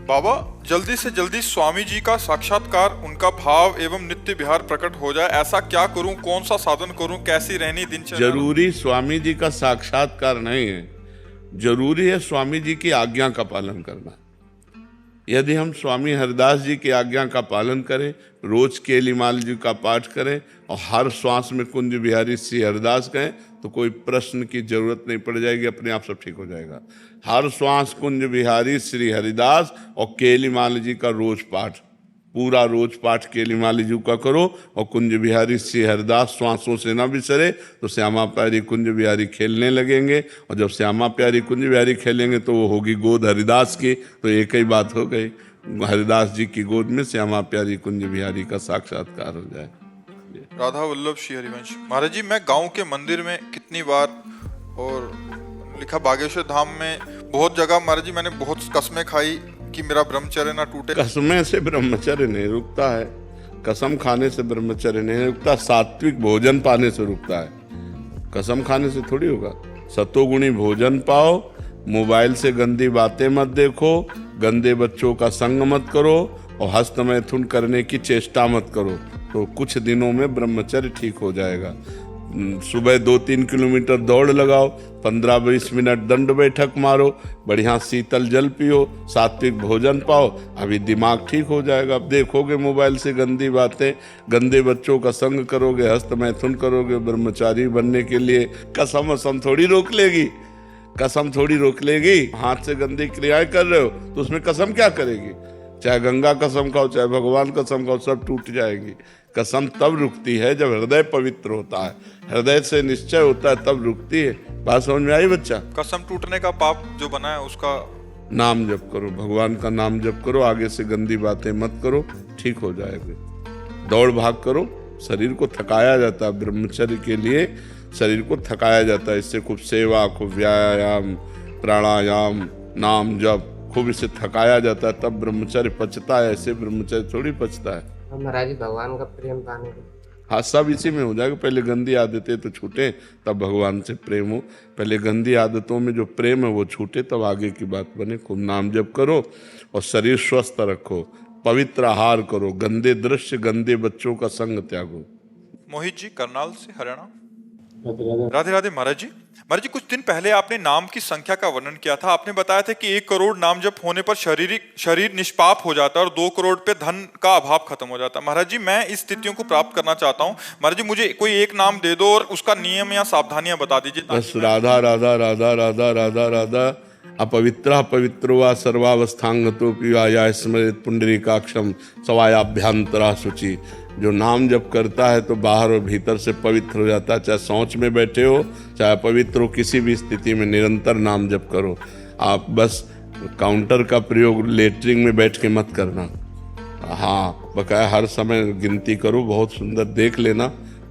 बाबा, जल्दी से जल्दी स्वामी जी का साक्षात्कार, उनका भाव एवं नित्य विहार प्रकट हो जाए, ऐसा क्या करूं, कौन सा साधन करूं, कैसी रहनी दिनचर्या? जरूरी स्वामी जी का साक्षात्कार नहीं है, जरूरी है स्वामी जी की आज्ञा का पालन करना। यदि हम स्वामी हरिदास जी की आज्ञा का पालन करें, रोज केलीमाल जी का पाठ करें और हर श्वास में कुंज बिहारी श्री हरिदास कहें, तो कोई प्रश्न की जरूरत नहीं पड़ जाएगी, अपने आप सब ठीक हो जाएगा। हर श्वास कुंज बिहारी श्री हरिदास और केलीमाल जी का रोज पाठ, पूरा रोज पाठ केलीमाल जी का करो और कुंज बिहारी श्री हरिदास श्वासों से ना बिसरे, तो श्यामा प्यारी कुंज बिहारी खेलने लगेंगे। और जब श्यामा प्यारी कुंज बिहारी खेलेंगे तो वो होगी गोद हरिदास की, तो एक ही बात हो गई, हरिदास जी की गोद में श्यामा प्यारी कुंज बिहारी का साक्षात्कार हो जाए। राधा वल्लभ श्री हरिवंश। महाराज जी, मैं गांव के मंदिर में कितनी बार और लिखा बागेश्वर धाम में बहुत जगह महाराज जी मैंने बहुत कसमें खाई कि मेरा ब्रह्मचर्य ना टूटे। कसमें से ब्रह्मचर्य नहीं रुकता है, कसम खाने से ब्रह्मचर्य नहीं रुकता, सात्विक भोजन पाने से रुकता है। कसम खाने से थोड़ी होगा। सतोगुणी भोजन पाओ, मोबाइल से गंदी बातें मत देखो, गंदे बच्चों का संग मत करो और हस्त मैथुन करने की चेष्टा मत करो, तो कुछ दिनों में ब्रह्मचर्य ठीक हो जाएगा। सुबह 2-3 किलोमीटर दौड़ लगाओ, 15-20 मिनट दंड बैठक मारो, बढ़िया शीतल जल पियो, सात्विक भोजन पाओ, अभी दिमाग ठीक हो जाएगा। अब देखोगे मोबाइल से गंदी बातें, गंदे बच्चों का संग करोगे, हस्त मैथुन करोगे, ब्रह्मचारी बनने के लिए कसम वसम थोड़ी रोक लेगी, कसम थोड़ी रोक लेगी। हाथ से गंदी क्रियाएं कर रहे हो तो उसमें कसम क्या करेगी? चाहे गंगा कसम खाओ, चाहे भगवान कसम खाओ, सब टूट जाएगी। कसम तब रुकती है जब हृदय पवित्र होता है, हृदय से निश्चय होता है, तब रुकती है। बात समझ में आई बच्चा? कसम टूटने का पाप जो बना है उसका नाम जप करो, भगवान का नाम जप करो, आगे से गंदी बातें मत करो, ठीक हो जाएगी। दौड़ भाग करो, शरीर को थकाया जाता है, ब्रह्मचर्य के लिए शरीर को थकाया जाता है। इससे खूब सेवा, खूब व्यायाम, प्राणायाम, नाम जप, खूब इसे थकाया जाता है, तब ब्रह्मचर्य पचता है। ऐसे ब्रह्मचर्य थोड़ी पचता है। महाराज जी, भगवान का प्रेम पाने के हाँ, सब इसी में हो जाएगा। पहले गंदी आदतें तो छूटे, तब भगवान से प्रेम हो। पहले गंदी आदतों में जो प्रेम है वो छूटे, तब आगे की बात बने। खूब नाम जप करो और शरीर स्वस्थ रखो, पवित्र आहार करो, गंदे दृश्य, गंदे बच्चों का संग त्यागो। मोहित जी करनाल से हरियाणा। राधे राधे महाराज जी। महाराज जी, कुछ दिन पहले आपने नाम की संख्या का वर्णन किया था। आपने बताया था कि 1 करोड़ नाम जप होने पर शरीर निष्पाप हो जाता है और 2 करोड़ पे धन का अभाव खत्म हो जाता है। महाराज जी, मैं इस स्थितियों को प्राप्त करना चाहता हूँ। महाराज जी, मुझे कोई एक नाम दे दो और उसका नियम या सावधानियां बता दीजिए। बस राधा राधा राधा राधा राधा राधा। अपवित्र पवित्रो वा सर्वावस्थांगतोपि या स्मृत पुंडरीकाक्षम सवायाभ्यंतरा शुचि। जो नाम जप करता है तो बाहर और भीतर से पवित्र हो जाता है। चाहे शौच में बैठे हो, चाहे पवित्र हो, किसी भी स्थिति में निरंतर नाम जप करो। आप बस काउंटर का प्रयोग लेटरिंग में बैठ के मत करना। हाँ, बकाया हर समय गिनती करो, बहुत सुंदर देख लेना,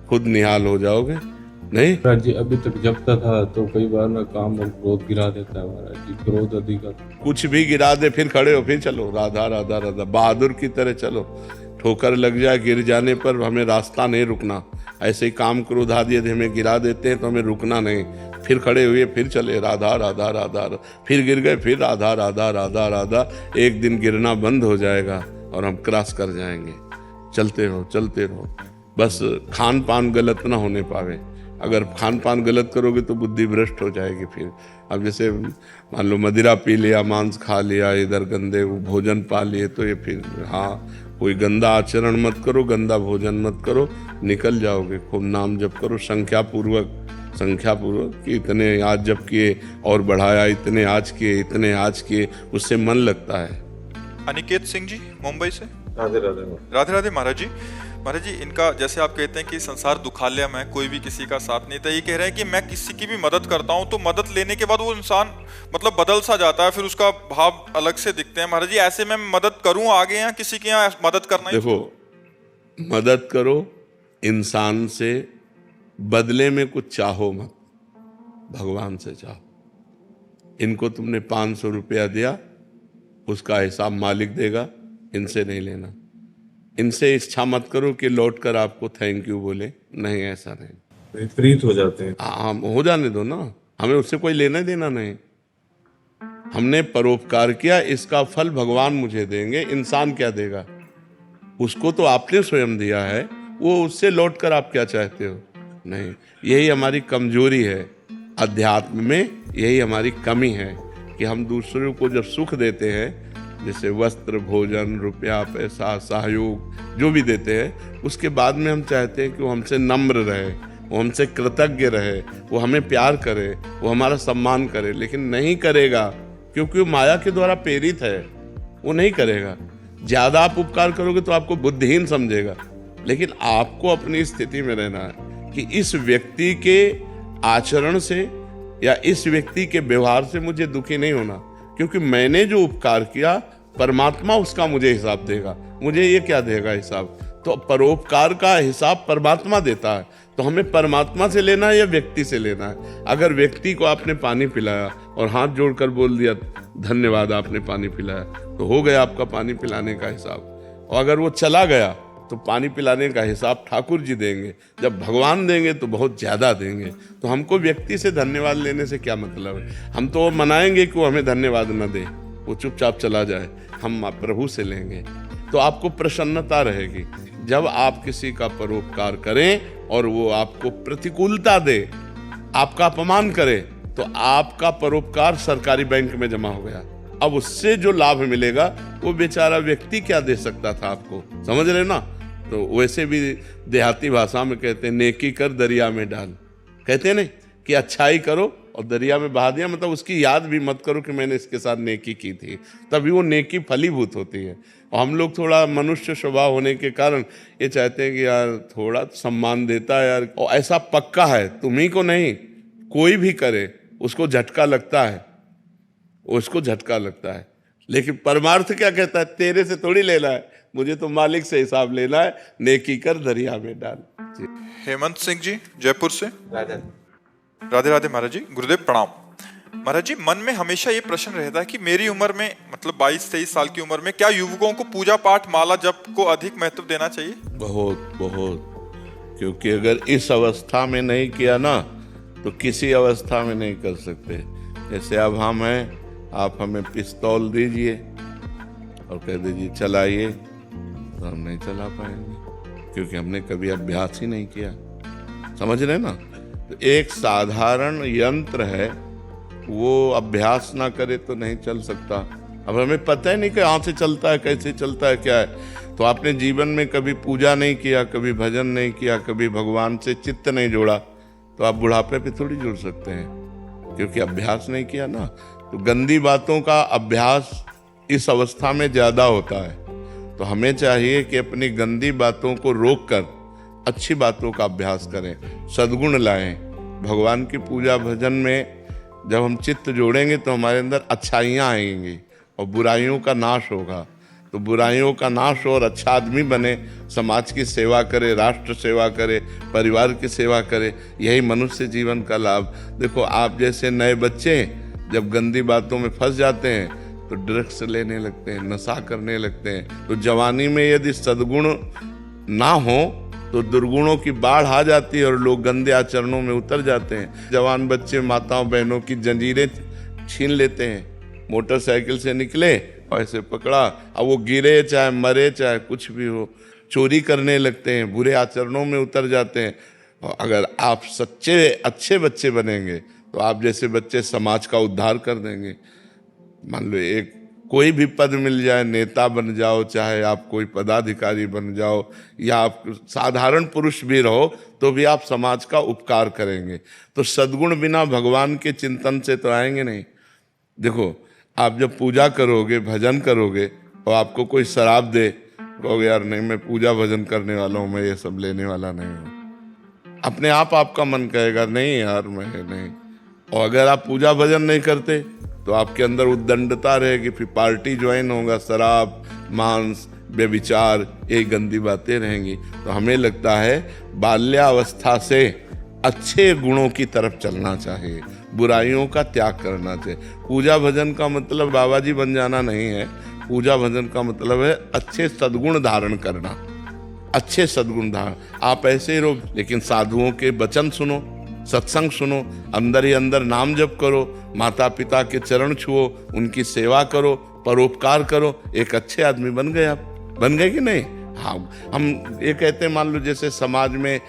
खुद निहाल हो जाओगे। नहीं महाराज जी, अभी तक जपता था तो कई बार ना काम और क्रोध गिरा देता है महाराज जी, क्रोध अधिक। कुछ भी गिरा दे, फिर खड़े हो, फिर चलो, राधा राधा राधा, बहादुर की तरह चलो। ठोकर लग जाए, गिर जाने पर हमें रास्ता नहीं रुकना। ऐसे ही काम क्रोध आदि यदि हमें गिरा देते हैं तो हमें रुकना नहीं, फिर खड़े हुए, फिर चले, राधा राधा राधा, फिर गिर गए, फिर राधा राधा राधा राधा। एक दिन गिरना बंद हो जाएगा और हम क्रॉस कर जाएंगे। चलते रहो, चलते रहो, बस खान पान गलत ना होने पावे। अगर खान पान गलत करोगे तो बुद्धि भ्रष्ट हो जाएगी। फिर अब जैसे मान लो मदिरा पी लिया, मांस खा लिया, इधर गंदे भोजन पा लिए, तो ये फिर हाँ, कोई गंदा आचरण मत करो, गंदा भोजन मत करो, निकल जाओगे। खूब नाम जप करो संख्या पूर्वक कि इतने आज जप किए और बढ़ाया, इतने आज किए, इतने आज किए, उससे मन लगता है। अनिकेत सिंह जी मुंबई से। राधे राधे। राधे राधे महाराज जी। महाराज जी, इनका जैसे आप कहते हैं कि संसार दुखालय में कोई भी किसी का साथ नहीं था, ये कह रहे हैं कि मैं किसी की भी मदद करता हूं तो मदद लेने के बाद वो इंसान मतलब बदल सा जाता है, फिर उसका भाव अलग से दिखते हैं। महाराज जी, ऐसे में मदद करूं आगे या किसी के यहाँ मदद करना? देखो, मदद करो इंसान से बदले में कुछ चाहो मत, भगवान से चाहो। इनको तुमने 500 रुपया दिया, उसका हिसाब मालिक देगा, इनसे नहीं लेना। इनसे इच्छा मत करो कि लौट कर आपको थैंक यू बोले, नहीं, ऐसा नहीं। विपरीत हो जाते हैं। हम हो जाने दो ना, हमें उससे कोई लेना देना नहीं। हमने परोपकार किया, इसका फल भगवान मुझे देंगे, इंसान क्या देगा? उसको तो आपने स्वयं दिया है, वो उससे लौट कर आप क्या चाहते हो? नहीं, यही हमारी कमजोरी है अध्यात्म में, यही हमारी कमी है कि हम दूसरों को जब सुख देते हैं, जैसे वस्त्र, भोजन, रुपया, पैसा, सहयोग जो भी देते हैं, उसके बाद में हम चाहते हैं कि वो हमसे नम्र रहे, वो हमसे कृतज्ञ रहे, वो हमें प्यार करे, वो हमारा सम्मान करे। लेकिन नहीं करेगा, क्योंकि वो माया के द्वारा प्रेरित है, वो नहीं करेगा। ज्यादा आप उपकार करोगे तो आपको बुद्धिहीन समझेगा, लेकिन आपको अपनी स्थिति में रहना है कि इस व्यक्ति के आचरण से या इस व्यक्ति के व्यवहार से मुझे दुखी नहीं होना, क्योंकि मैंने जो उपकार किया परमात्मा उसका मुझे हिसाब देगा, मुझे ये क्या देगा हिसाब? तो परोपकार का हिसाब परमात्मा देता है, तो हमें परमात्मा से लेना है या व्यक्ति से लेना है? अगर व्यक्ति को आपने पानी पिलाया और हाथ जोड़कर बोल दिया धन्यवाद आपने पानी पिलाया, तो हो गया आपका पानी पिलाने का हिसाब। और अगर वो चला गया तो पानी पिलाने का हिसाब ठाकुर जी देंगे, जब भगवान देंगे तो बहुत ज्यादा देंगे। तो हमको व्यक्ति से धन्यवाद लेने से क्या मतलब है? हम तो मनाएंगे कि वो हमें धन्यवाद न दे, वो चुपचाप चला जाए, हम प्रभु से लेंगे, तो आपको प्रसन्नता रहेगी। जब आप किसी का परोपकार करें और वो आपको प्रतिकूलता दे, आपका अपमान करे, तो आपका परोपकार सरकारी बैंक में जमा हो गया। अब उससे जो लाभ मिलेगा वो बेचारा व्यक्ति क्या दे सकता था आपको, समझ रहे ना? तो वैसे भी देहाती भाषा में कहते हैं नेकी कर दरिया में डाल, कहते हैं नहीं कि अच्छाई करो और दरिया में बहा दिया, मतलब उसकी याद भी मत करो कि मैंने इसके साथ नेकी की थी, तभी वो नेकी फलीभूत होती है। और हम लोग थोड़ा मनुष्य स्वभाव होने के कारण ये चाहते हैं कि यार थोड़ा सम्मान देता है यार, और ऐसा पक्का है तुम्ही को नहीं, कोई भी करे उसको झटका लगता है, उसको झटका लगता है। लेकिन परमार्थ क्या कहता है? तेरे से थोड़ी लेना है, मुझे तो मालिक से हिसाब लेना है, नेकी कर दरिया में डाल। हेमंत सिंह जी जयपुर से। राधा राधे राधे महाराज जी, गुरुदेव प्रणाम। महाराज जी, मन में हमेशा ये प्रश्न रहता है कि मेरी उम्र में, मतलब 22-23 साल की उम्र में, क्या युवकों को पूजा पाठ, माला जप को अधिक महत्व देना चाहिए? बहुत बहुत, क्योंकि अगर इस अवस्था में नहीं किया ना तो किसी अवस्था में नहीं कर सकते। जैसे अब हम हैं, आप हमें पिस्तौल दीजिए और कह दीजिए चलाइए, तो हम नहीं चला पाएंगे, क्योंकि हमने कभी अभ्यास ही नहीं किया, समझ रहे ना? तो एक साधारण यंत्र है, वो अभ्यास ना करे तो नहीं चल सकता। अब हमें पता ही नहीं कि कहाँ से चलता है, कैसे चलता है, क्या है। तो आपने जीवन में कभी पूजा नहीं किया, कभी भजन नहीं किया, कभी भगवान से चित्त नहीं जोड़ा, तो आप बुढ़ापे पे थोड़ी जुड़ सकते हैं, क्योंकि अभ्यास नहीं किया ना। तो गंदी बातों का अभ्यास इस अवस्था में ज्यादा होता है। तो हमें चाहिए कि अपनी गंदी बातों को रोककर अच्छी बातों का अभ्यास करें, सद्गुण लाएं। भगवान की पूजा भजन में जब हम चित्त जोड़ेंगे तो हमारे अंदर अच्छाइयाँ आएंगी और बुराइयों का नाश होगा। तो बुराइयों का नाश हो और अच्छा आदमी बने, समाज की सेवा करे, राष्ट्र सेवा करे, परिवार की सेवा करे, यही मनुष्य जीवन का लाभ। देखो, आप जैसे नए बच्चे जब गंदी बातों में फंस जाते हैं तो ड्रग्स लेने लगते हैं, नशा करने लगते हैं। तो जवानी में यदि सद्गुण ना हो तो दुर्गुणों की बाढ़ आ जाती है और लोग गंदे आचरणों में उतर जाते हैं। जवान बच्चे माताओं बहनों की जंजीरें छीन लेते हैं, मोटरसाइकिल से निकले और ऐसे पकड़ा, अब वो गिरे चाहे मरे चाहे कुछ भी हो, चोरी करने लगते हैं, बुरे आचरणों में उतर जाते हैं। और अगर आप सच्चे अच्छे बच्चे बनेंगे तो आप जैसे बच्चे समाज का उद्धार कर देंगे। मान लो एक कोई भी पद मिल जाए, नेता बन जाओ, चाहे आप कोई पदाधिकारी बन जाओ, या आप साधारण पुरुष भी रहो, तो भी आप समाज का उपकार करेंगे। तो सद्गुण बिना भगवान के चिंतन से तो आएंगे नहीं। देखो, आप जब पूजा करोगे, भजन करोगे और आपको कोई शराब दे, कहोगे यार नहीं, मैं पूजा भजन करने वाला हूँ, मैं ये सब लेने वाला नहीं हूँ। अपने आप आपका मन कहेगा नहीं यार मैं नहीं। और अगर आप पूजा भजन नहीं करते तो आपके अंदर उद्दंडता रहेगी, फिर पार्टी ज्वाइन होगा, शराब, मांस, व्यभिचार, ये गंदी बातें रहेंगी। तो हमें लगता है बाल्यावस्था से अच्छे गुणों की तरफ चलना चाहिए, बुराइयों का त्याग करना चाहिए। पूजा भजन का मतलब बाबा जी बन जाना नहीं है। पूजा भजन का मतलब है अच्छे सद्गुण धारण करना, अच्छे सद्गुण धारण। आप ऐसे ही रहो, लेकिन साधुओं के वचन सुनो, सत्संग सुनो, अंदर ही अंदर नाम जप करो, माता पिता के चरण छुओ, उनकी सेवा करो, परोपकार करो, एक अच्छे आदमी बन गए। आप बन गए कि नहीं? हाँ, हम ये कहते हैं, मान लो जैसे समाज में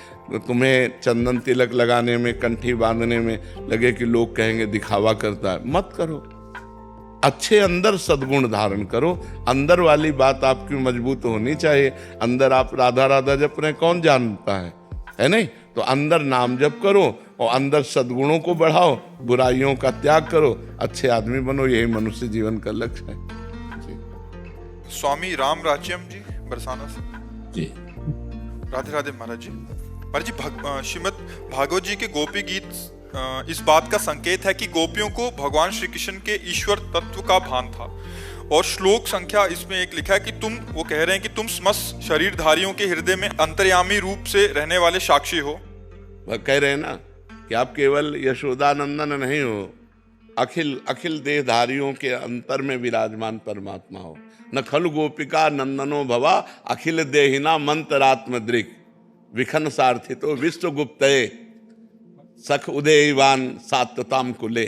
तुम्हें चंदन तिलक लगाने में, कंठी बांधने में लगे कि लोग कहेंगे दिखावा करता है, मत करो। अच्छे अंदर सद्गुण धारण करो। अंदर वाली बात आपकी मजबूत होनी चाहिए। अंदर आप राधा राधा जप रहे, कौन जानता है नहीं? तो अंदर नाम जप करो और अंदर सद्गुणों को बढ़ाओ, बुराइयों का त्याग करो, अच्छे आदमी बनो। यही मनुष्य जीवन का लक्ष्य है जी। स्वामी राम राज्यम जी बरसाना से। जी राधे राधे महाराज जी। महाराज जी, श्रीमद् भागवत जी के गोपी गीत इस बात का संकेत है कि गोपियों को भगवान श्री कृष्ण के ईश्वर तत्व का भान था। और श्लोक संख्या इसमें एक लिखा है कि वो कह रहे हैं कि तुम समस्त शरीरधारियों के हृदय में अंतर्यामी रूप से रहने वाले साक्षी हो। वह कह रहे हैं ना कि आप केवल यशोदानंदन नहीं हो, अखिल अखिल देहधारियों के अंतर में विराजमान परमात्मा हो। न खलु गोपिका नंदनो भवा अखिल देहिना मंत्रात्मदृक् विखन सार्थितो विश्वगुप्तये सख उदयवान सात्वताम कुले।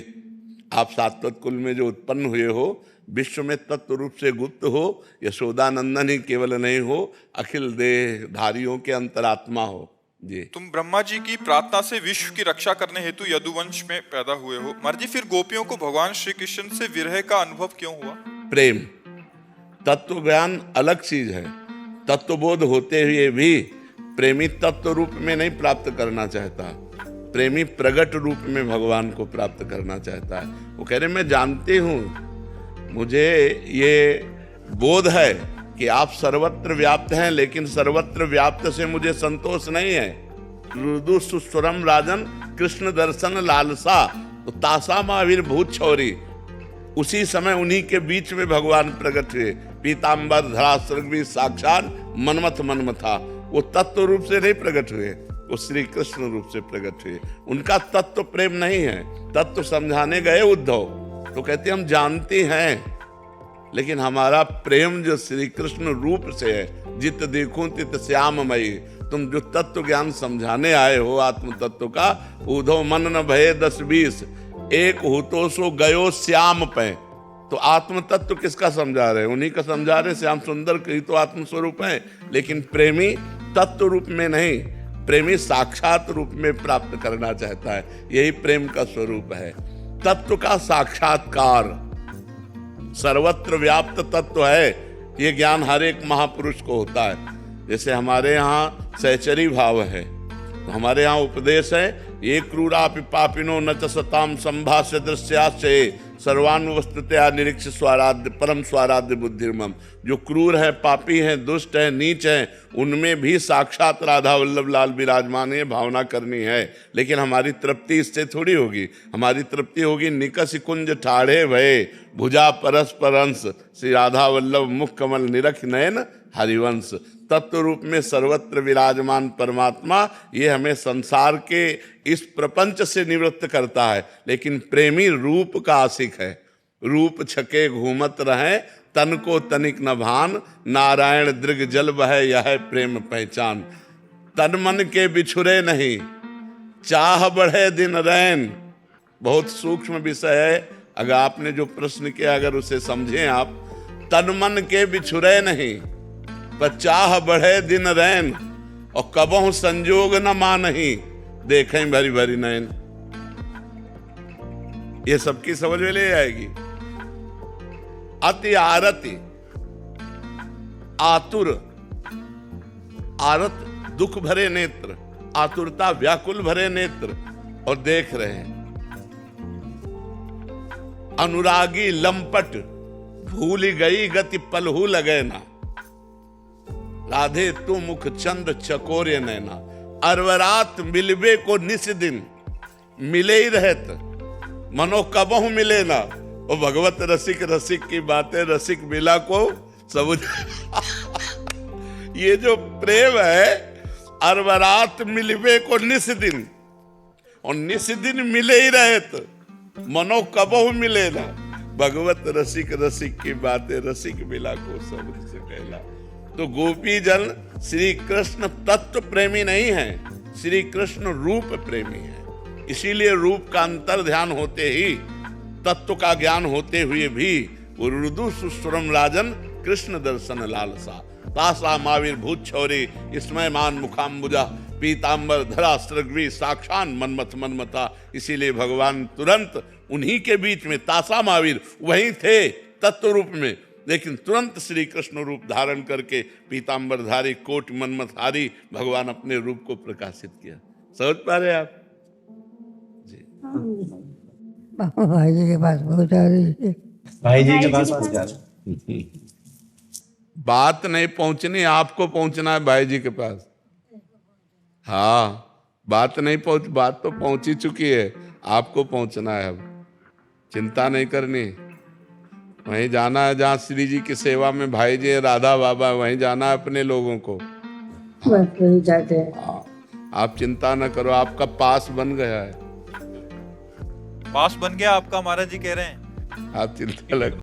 आप सात्वत कुल में जो उत्पन्न हुए हो, विश्व में तत्व रूप से गुप्त हो, यशोदानंदन ही केवल नहीं हो, अखिल देहधारियों के अंतरात्मा हो जी। तुम ब्रह्मा जी की प्रार्थना से विश्व की रक्षा करने हेतु यदुवंश में पैदा हुए हो। महाराज जी, फिर गोपियों को भगवान श्री कृष्ण से विरह का अनुभव क्यों हुआ? प्रेम। तत्व ज्ञान अलग चीज है। तत्वबोध होते हुए भी प्रेमी तत्व रूप में नहीं प्राप्त करना चाहता। प्रेमी प्रगट रूप में भगवान को प्राप्त करना चाहता है। वो कह रहे मैं जानती हूँ, मुझे ये बोध है कि आप सर्वत्र व्याप्त हैं, लेकिन सर्वत्र व्याप्त से मुझे संतोष नहीं है। रुदु सुस्वरम राजन कृष्ण दर्शन लालसा तो तासा महावीरभूत छौरी। उसी समय उन्हीं के बीच में भगवान प्रकट हुए। पीताम्बर धरा स्वर्गवीर साक्षात मनमथ मनमथा। वो तत्व रूप से नहीं प्रकट हुए, वो श्री कृष्ण रूप से प्रकट हुए। उनका तत्व प्रेम नहीं है। तत्व समझाने गए उद्धव तो कहते हम जानते हैं, लेकिन हमारा प्रेम जो श्री कृष्ण रूप से है, जित देखूं तित श्याममयी। तुम जो तत्व ज्ञान समझाने आए हो आत्म तत्व का, उद्धव मन न भये 10-20 एक हो तो सो गयो श्याम पे। तो आत्म तत्व किसका समझा रहे? उन्हीं का समझा रहे। श्याम सुंदर की तो आत्म स्वरूप है, लेकिन प्रेमी तत्व रूप में नहीं, प्रेमी साक्षात रूप में प्राप्त करना चाहता है। यही प्रेम का स्वरूप है। तत्व का साक्षात्कार सर्वत्र व्याप्त तत्व है। ये ज्ञान हर एक महापुरुष को होता है। जैसे हमारे यहाँ सहचरी भाव है, तो हमारे यहाँ उपदेश है, ये क्रूरापि पापिनो न च सताम संभाष्य दृश्याश्चये सर्वान्वस्तुतया निरीक्ष स्वाराध्य परम स्वाराध्य बुद्धिर्मम। जो क्रूर है, पापी है, दुष्ट है, नीच है, उनमें भी साक्षात राधा वल्लभ लाल विराजमान है, भावना करनी है। लेकिन हमारी तृप्ति इससे थोड़ी होगी। हमारी तृप्ति होगी निकस कुंज ठाढ़े भये भुजा परस्पर अंश श्री राधा वल्लभ मुख कमल निरख नयन हरिवंश। तत्व रूप में सर्वत्र विराजमान परमात्मा ये हमें संसार के इस प्रपंच से निवृत्त करता है। लेकिन प्रेमी रूप का आशिक है। रूप छके घूमत रहे तन को तनिक न भान, नारायण दृग जल बहे यह प्रेम पहचान। तन मन के बिछुरे नहीं, चाह बढ़े दिन रैन। बहुत सूक्ष्म विषय है। अगर आपने जो प्रश्न किया अगर उसे समझें आप, तन मन के बिछुरे नहीं पर चाह बढ़े दिन रैन, और कबहु संजोग न मानही देखें भरी भरी नैन। ये सबकी समझ में ले आएगी। अति आरति, आतुर, आरत दुख भरे नेत्र, आतुरता व्याकुल भरे नेत्र, और देख रहे हैं। अनुरागी लंपट, भूल गई गति पलहू लगे ना। राधे तू मुख चंद्र चकोरे नैना। अरवरात मिलबे को निस दिन, मिले ही रहत मनो कबहु मिले ना। और भगवत रसिक रसिक की बातें रसिक मिला को सब। ये जो प्रेम है, अरवरात मिलबे को निस दिन, और निस दिन मिले ही रहे तो मनो कबहु मिले ना। भगवत रसिक रसिक की बातें रसिक मिला को सब्र से कहला। तो गोपी जन श्री कृष्ण तत्व प्रेमी नहीं है, श्री कृष्ण रूप प्रेमी है। इसीलिए रूप का अंतर ध्यान होते ही, तत्व का ज्ञान होते हुए भी उर्दू सुस्वरम राजन कृष्ण दर्शन लालसा। तासा माविर भूत छौरी इसमय मान मुखाम्बुजा पीतांबर धरा सृग्वी साक्षान मनमथ मनमता। इसीलिए भगवान तुरंत उन्हीं के बीच में, तासा माविर वहीं थे तत्व रूप में, लेकिन तुरंत श्री कृष्ण रूप धारण करके पीतांबर धारी कोट मनमथहारी भगवान अपने रूप को प्रकाशित किया। समझ पा रहे आप जी? भाई जी के पास पहुंचा दीजिए। भाई जी के पास पहुंच गया। बात नहीं पहुंचनी, आपको पहुंचना है भाई जी के पास। हाँ, बात नहीं पहुंच, बात तो पहुंच ही चुकी है, आपको पहुंचना है। अब चिंता नहीं करनी, वहीं जाना है जहाँ श्री जी की सेवा में भाई जी राधा बाबा, वहीं जाना है अपने लोगों को। बस वही जाते हैं। हाँ, आप चिंता न करो, आपका पास बन गया है। पास बन गया आपका, महाराज जी कह रहे हैं। आप चिंता लग